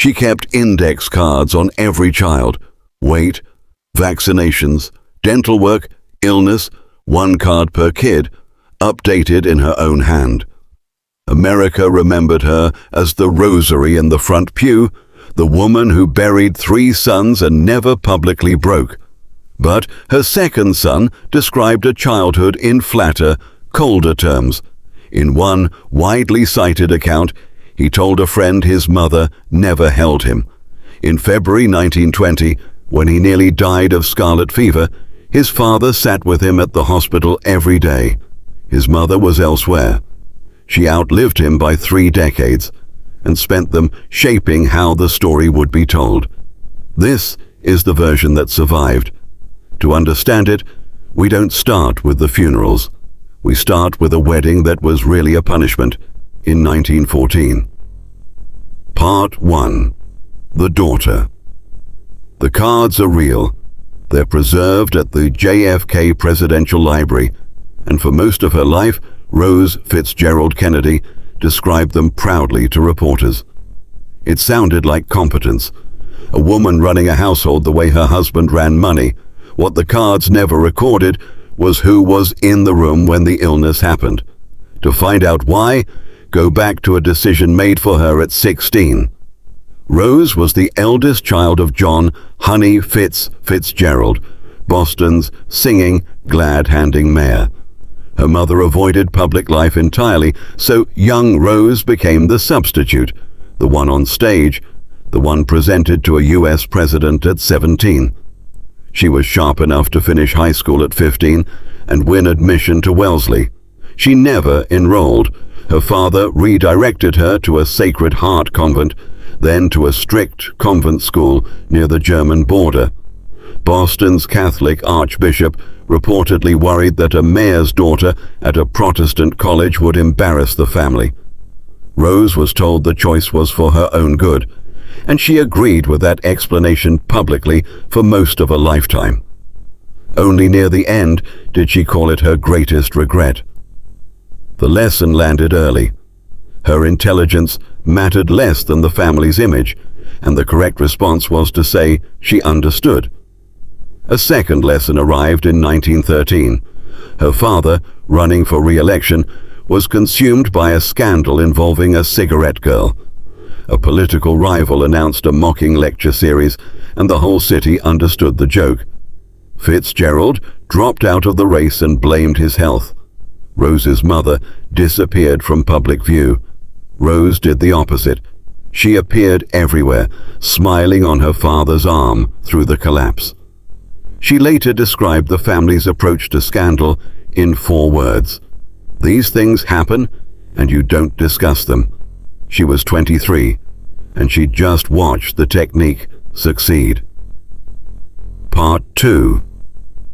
She kept index cards on every child: weight, vaccinations, dental work, illness, one card per kid, updated in her own hand. America remembered her as the rosary in the front pew, the woman who buried 3 sons and never publicly broke. But her second son described a childhood in flatter, colder terms. In one widely cited account, he told a friend his mother never held him. In February 1920, when he nearly died of scarlet fever, his father sat with him at the hospital every day. His mother was elsewhere. She outlived him by 3 decades and spent them shaping how the story would be told. This is the version that survived. To understand it, we don't start with the funerals. We start with a wedding that was really a punishment in 1914. Part 1. The Daughter. The cards are real. They're preserved at the JFK Presidential Library, and for most of her life, Rose Fitzgerald Kennedy described them proudly to reporters. It sounded like competence. A woman running a household the way her husband ran money. What the cards never recorded was who was in the room when the illness happened. To find out why, go back to a decision made for her at 16. Rose was the eldest child of John Honey Fitzgerald, Boston's singing, glad-handing mayor. Her mother avoided public life entirely, so young Rose became the substitute, the one on stage, the one presented to a U.S. president at 17. She was sharp enough to finish high school at 15 and win admission to Wellesley. She never enrolled. Her father redirected her to a Sacred Heart convent, then to a strict convent school near the German border. Boston's Catholic archbishop reportedly worried that a mayor's daughter at a Protestant college would embarrass the family. Rose was told the choice was for her own good, and she agreed with that explanation publicly for most of her lifetime. Only near the end did she call it her greatest regret. The lesson landed early. Her intelligence mattered less than the family's image, and the correct response was to say she understood. A second lesson arrived in 1913. Her father, running for re-election, was consumed by a scandal involving a cigarette girl. A political rival announced a mocking lecture series, and the whole city understood the joke. Fitzgerald dropped out of the race and blamed his health. Rose's mother disappeared from public view. Rose did the opposite. She appeared everywhere, smiling on her father's arm through the collapse. She later described the family's approach to scandal in 4 words. These things happen, and you don't discuss them. She was 23, and she just watched the technique succeed. Part 2.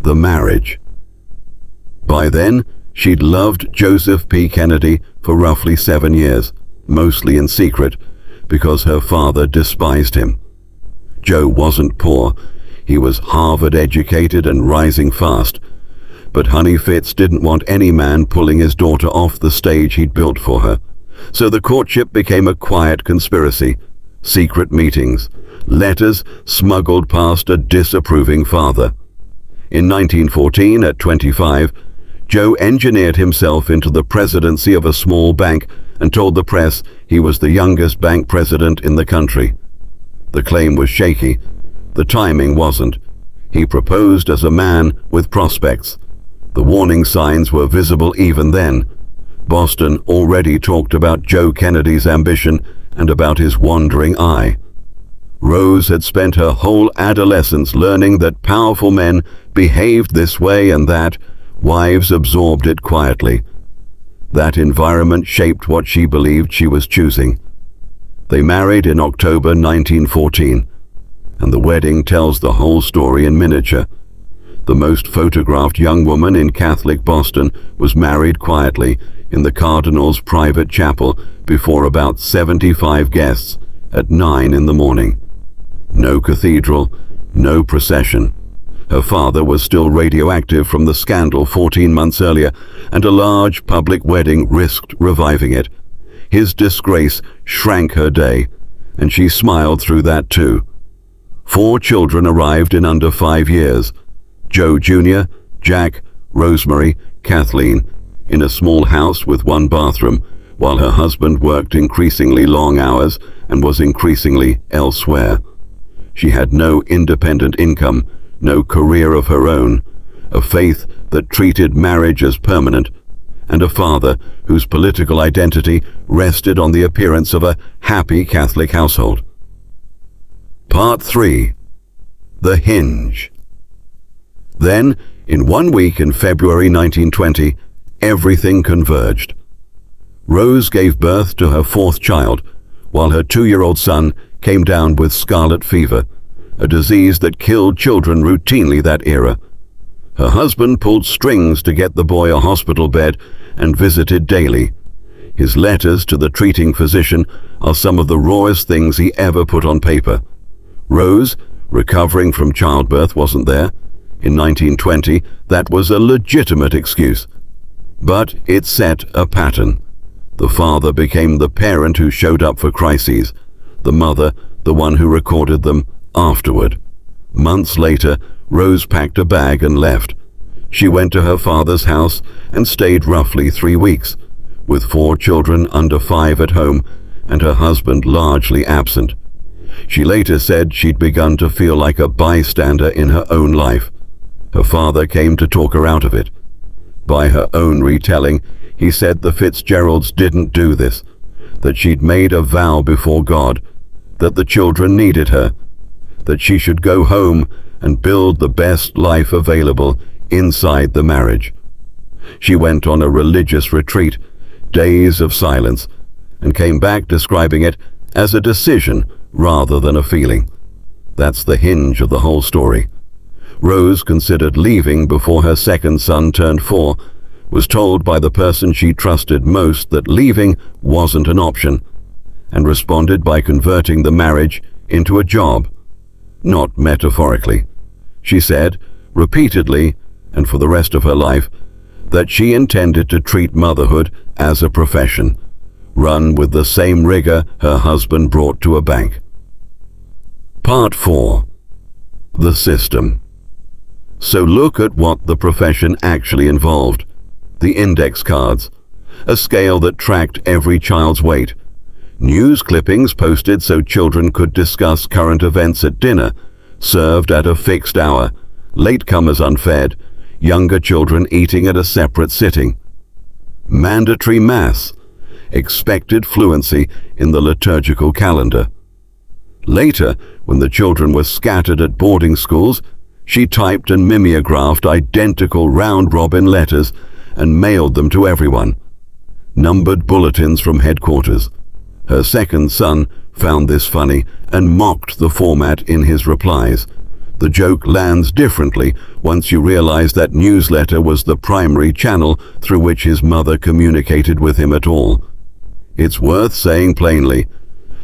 The Marriage. By then, she'd loved Joseph P. Kennedy for roughly 7 years, mostly in secret, because her father despised him. Joe wasn't poor. He was Harvard-educated and rising fast. But Honey Fitz didn't want any man pulling his daughter off the stage he'd built for her. So the courtship became a quiet conspiracy. Secret meetings, letters smuggled past a disapproving father. In 1914, at 25, Joe engineered himself into the presidency of a small bank and told the press he was the youngest bank president in the country. The claim was shaky. The timing wasn't. He proposed as a man with prospects. The warning signs were visible even then. Boston already talked about Joe Kennedy's ambition and about his wandering eye. Rose had spent her whole adolescence learning that powerful men behaved this way and that wives absorbed it quietly. That environment shaped what she believed she was choosing. They married in October 1914, and the wedding tells the whole story in miniature. The most photographed young woman in Catholic Boston was married quietly in the Cardinal's private chapel before about 75 guests at 9 in the morning. No cathedral, no procession. Her father was still radioactive from the scandal 14 months earlier, and a large public wedding risked reviving it. His disgrace shrank her day, and she smiled through that too. 4 children arrived in under 5 years. Joe Jr., Jack, Rosemary, Kathleen, in a small house with 1 bathroom, while her husband worked increasingly long hours and was increasingly elsewhere. She had no independent income, no career of her own, a faith that treated marriage as permanent, and a father whose political identity rested on the appearance of a happy Catholic household. Part 3. The Hinge. Then, in 1 week in February 1920, everything converged. Rose gave birth to her 4th child, while her 2-year-old son came down with scarlet fever, a disease that killed children routinely that era. Her husband pulled strings to get the boy a hospital bed and visited daily. His letters to the treating physician are some of the rawest things he ever put on paper. Rose, recovering from childbirth, wasn't there. In 1920, that was a legitimate excuse. But it set a pattern. The father became the parent who showed up for crises, the mother the one who recorded them afterward. Months later, Rose packed a bag and left. She went to her father's house and stayed roughly 3 weeks, with 4 children under 5 at home and her husband largely absent. She later said she'd begun to feel like a bystander in her own life. Her father came to talk her out of it. By her own retelling, he said the Fitzgeralds didn't do this, that she'd made a vow before God, that the children needed her, that she should go home and build the best life available inside the marriage. She went on a religious retreat, days of silence, and came back describing it as a decision rather than a feeling. That's the hinge of the whole story. Rose considered leaving before her 2nd son turned 4, was told by the person she trusted most that leaving wasn't an option, and responded by converting the marriage into a job. Not metaphorically. She said, repeatedly, and for the rest of her life, that she intended to treat motherhood as a profession, run with the same rigor her husband brought to a bank. Part 4. The System. So look at what the profession actually involved. The index cards, a scale that tracked every child's weight, news clippings posted so children could discuss current events at dinner, served at a fixed hour, latecomers unfed, younger children eating at a separate sitting. Mandatory Mass, expected fluency in the liturgical calendar. Later, when the children were scattered at boarding schools, she typed and mimeographed identical round-robin letters and mailed them to everyone. Numbered bulletins from headquarters. Her 2nd son found this funny and mocked the format in his replies. The joke lands differently once you realize that newsletter was the primary channel through which his mother communicated with him at all. It's worth saying plainly,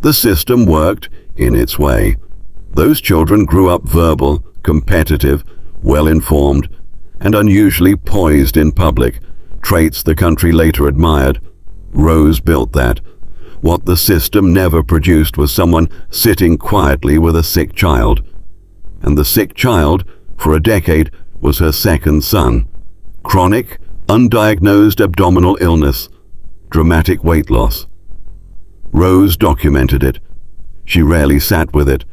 the system worked in its way. Those children grew up verbal, competitive, well-informed, and unusually poised in public, traits the country later admired. Rose built that. What the system never produced was someone sitting quietly with a sick child. And the sick child, for a decade, was her 2nd son. Chronic, undiagnosed abdominal illness, dramatic weight loss. Rose documented it. She rarely sat with it.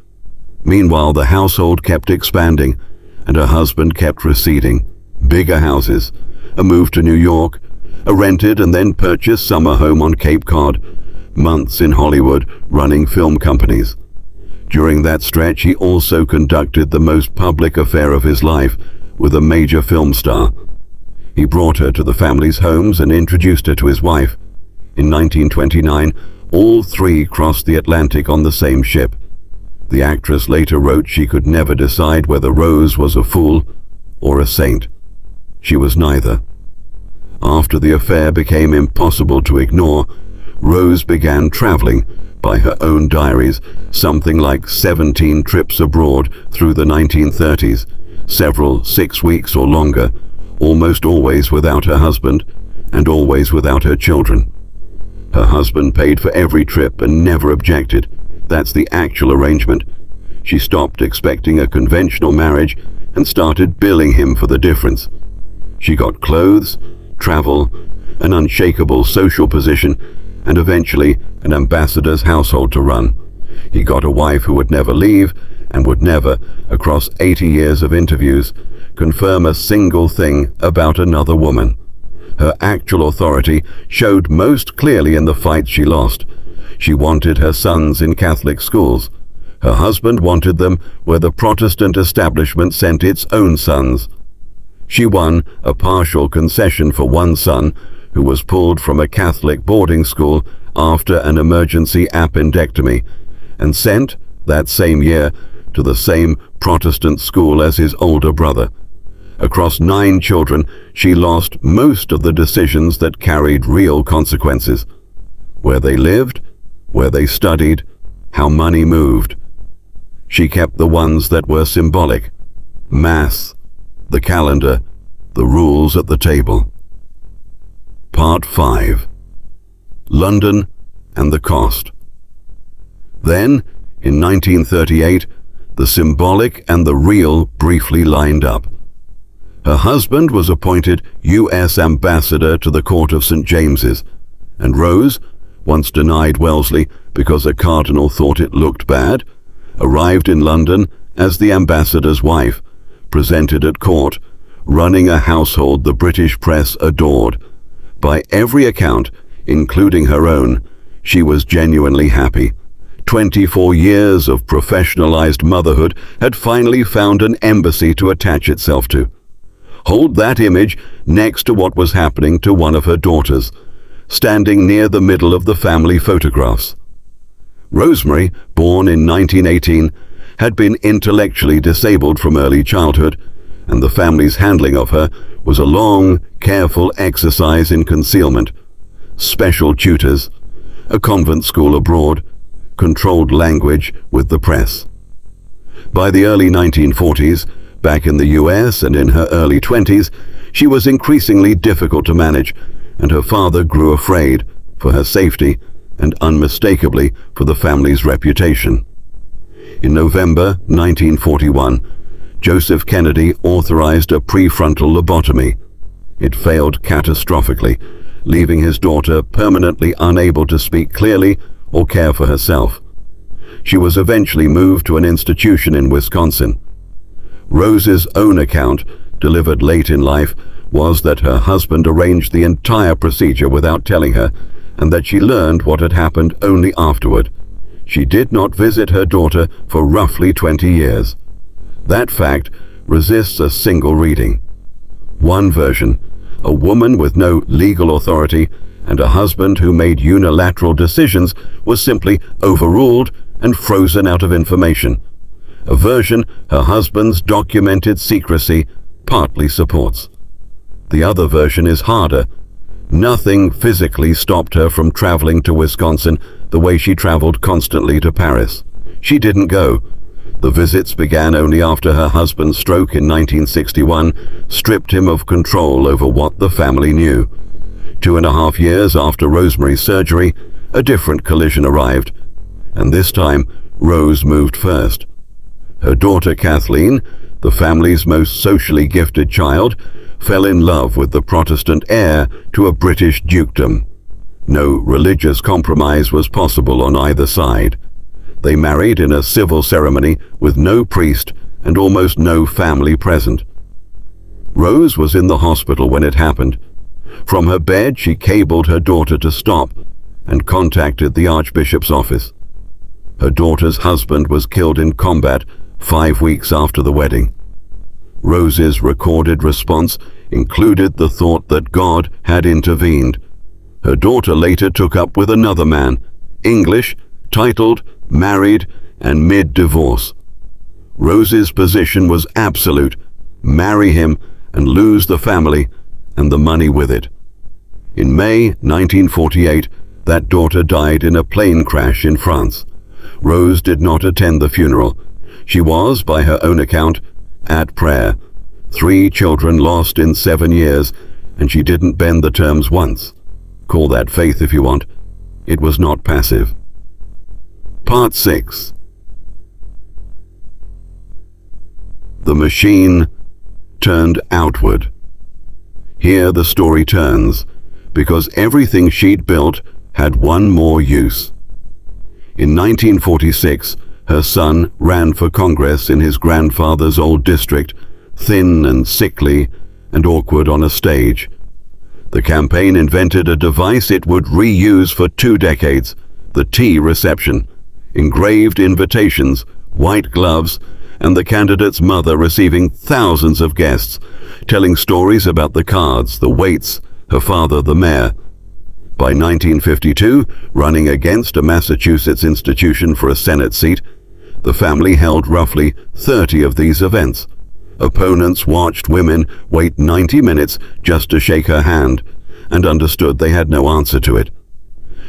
Meanwhile, the household kept expanding, and her husband kept receding. Bigger houses, a move to New York, a rented and then purchased summer home on Cape Cod, months in Hollywood running film companies. During that stretch, he also conducted the most public affair of his life with a major film star. He brought her to the family's homes and introduced her to his wife. In 1929, all 3 crossed the Atlantic on the same ship. The actress later wrote she could never decide whether Rose was a fool or a saint. She was neither. After the affair became impossible to ignore, Rose began traveling, by her own diaries, something like 17 trips abroad through the 1930s, several 6 weeks or longer, almost always without her husband, and always without her children. Her husband paid for every trip and never objected, That's the actual arrangement. She stopped expecting a conventional marriage and started billing him for the difference. She got clothes, travel, an unshakable social position, and eventually an ambassador's household to run. He got a wife who would never leave and would never, across 80 years of interviews, confirm a single thing about another woman. Her actual authority showed most clearly in the fights she lost. She wanted her sons in Catholic schools. Her husband wanted them where the Protestant establishment sent its own sons. She won a partial concession for one son who was pulled from a Catholic boarding school after an emergency appendectomy and sent, that same year, to the same Protestant school as his older brother. Across 9 children, she lost most of the decisions that carried real consequences. Where they lived, where they studied, how money moved. She kept the ones that were symbolic: Mass, the calendar, the rules at the table. Part 5. London and the cost. Then, in 1938, the symbolic and the real briefly lined up. Her husband was appointed U.S. ambassador to the court of St. James's, and Rose, once denied Wellesley because a cardinal thought it looked bad, arrived in London as the ambassador's wife, presented at court, running a household the British press adored. By every account, including her own, she was genuinely happy. 24 years of professionalized motherhood had finally found an embassy to attach itself to. Hold that image next to what was happening to one of her daughters, standing near the middle of the family photographs. Rosemary, born in 1918, had been intellectually disabled from early childhood, and the family's handling of her was a long, careful exercise in concealment. Special tutors, a convent school abroad, controlled language with the press. By the early 1940s, back in the US and in her early 20s, she was increasingly difficult to manage, and her father grew afraid for her safety and unmistakably for the family's reputation. In November 1941, Joseph Kennedy authorized a prefrontal lobotomy. It failed catastrophically, leaving his daughter permanently unable to speak clearly or care for herself. She was eventually moved to an institution in Wisconsin. Rose's own account, delivered late in life, was that her husband arranged the entire procedure without telling her, and that she learned what had happened only afterward. She did not visit her daughter for roughly 20 years. That fact resists a single reading. One version: a woman with no legal authority and a husband who made unilateral decisions was simply overruled and frozen out of information. A version her husband's documented secrecy partly supports. The other version is harder. Nothing physically stopped her from traveling to Wisconsin the way she traveled constantly to Paris. She didn't go. The visits began only after her husband's stroke in 1961 stripped him of control over what the family knew. 2.5 years after Rosemary's surgery, a different collision arrived, and this time Rose moved first. Her daughter Kathleen, the family's most socially gifted child, fell in love with the Protestant heir to a British dukedom. No religious compromise was possible on either side. They married in a civil ceremony with no priest and almost no family present. Rose was in the hospital when it happened. From her bed, she cabled her daughter to stop and contacted the Archbishop's office. Her daughter's husband was killed in combat 5 weeks after the wedding. Rose's recorded response included the thought that God had intervened. Her daughter later took up with another man, English, titled, married, and mid-divorce. Rose's position was absolute: marry him and lose the family and the money with it. In May 1948, that daughter died in a plane crash in France. Rose did not attend the funeral. She was, by her own account, at prayer. 3 children lost in 7 years, and she didn't bend the terms once. Call that faith if you want. It was not passive. Part 6. The machine turned outward. Here the story turns, because everything she'd built had one more use. In 1946, her son ran for Congress in his grandfather's old district, thin and sickly and awkward on a stage. The campaign invented a device it would reuse for 2 decades, the tea reception. Engraved invitations, white gloves, and the candidate's mother receiving thousands of guests, telling stories about the cards, the waits, her father the mayor. By 1952, running against a Massachusetts institution for a Senate seat, the family held roughly 30 of these events. Opponents watched women wait 90 minutes just to shake her hand, and understood they had no answer to it.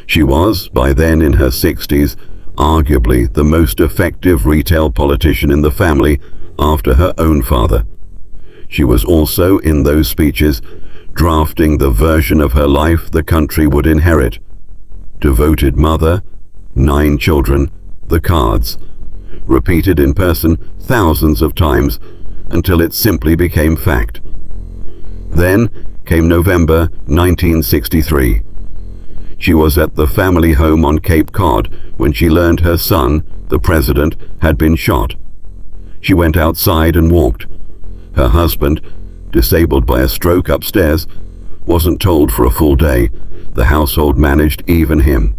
She was, by then in her 60s, arguably the most effective retail politician in the family after her own father. She was also, in those speeches, drafting the version of her life the country would inherit. Devoted mother, 9 children, the cards, repeated in person thousands of times until it simply became fact. Then came November 1963. She was at the family home on Cape Cod when she learned her son, the president, had been shot. She went outside and walked. Her husband, disabled by a stroke upstairs, wasn't told for a full day. The household managed even him.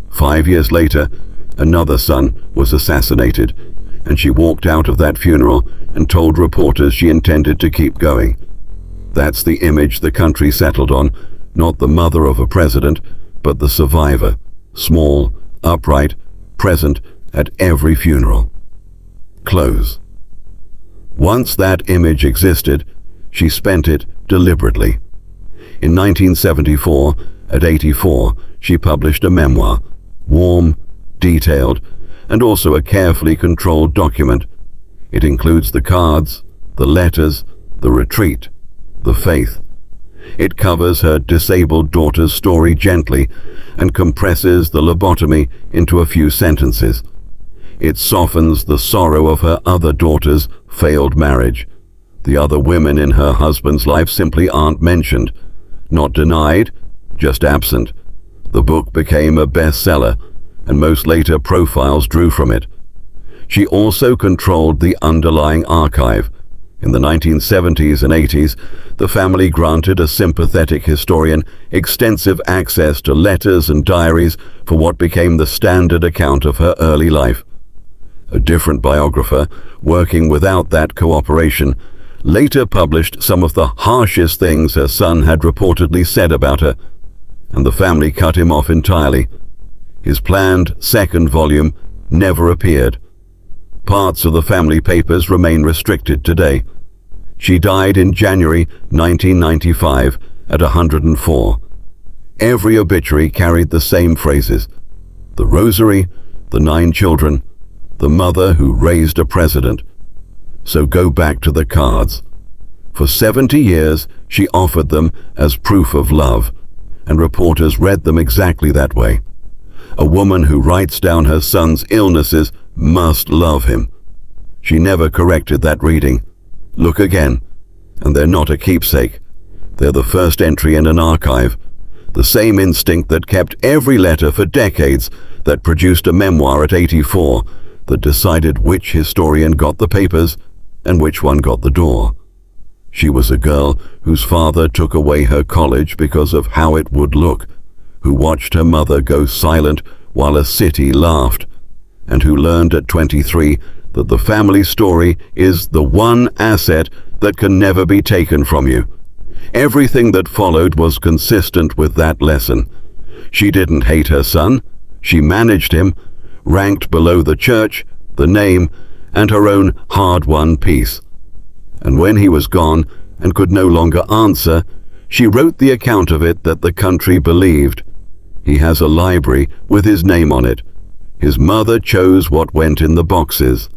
5 years later, another son was assassinated, and she walked out of that funeral and told reporters she intended to keep going. That's the image the country settled on, not the mother of a president, but the survivor, small, upright, present at every funeral. Close. Once that image existed, she spent it deliberately. In 1974, at 84, she published a memoir, warm, detailed, and also a carefully controlled document. It includes the cards, the letters, the retreat, the faith. It covers her disabled daughter's story gently and compresses the lobotomy into a few sentences. It softens the sorrow of her other daughter's failed marriage. The other women in her husband's life simply aren't mentioned. Not denied, just absent. The book became a bestseller, and most later profiles drew from it. She also controlled the underlying archive. In the 1970s and 80s, the family granted a sympathetic historian extensive access to letters and diaries for what became the standard account of her early life. A different biographer, working without that cooperation, later published some of the harshest things her son had reportedly said about her, and the family cut him off entirely. His planned second volume never appeared. Parts of the family papers remain restricted today. She died in January 1995 at 104. Every obituary carried the same phrases: the rosary, the 9 children, the mother who raised a president. So go back to the cards. For 70 years, she offered them as proof of love, and reporters read them exactly that way. A woman who writes down her son's illnesses must love him. She never corrected that reading. Look again, and they're not a keepsake. They're the first entry in an archive. The same instinct that kept every letter for decades, that produced a memoir at 84, that decided which historian got the papers and which one got the door. She was a girl whose father took away her college because of how it would look, who watched her mother go silent while a city laughed, and who learned at 23 that the family story is the one asset that can never be taken from you. Everything that followed was consistent with that lesson. She didn't hate her son. She managed him, ranked below the church, the name, and her own hard-won peace. And when he was gone and could no longer answer, she wrote the account of it that the country believed. He has a library with his name on it. His mother chose what went in the boxes.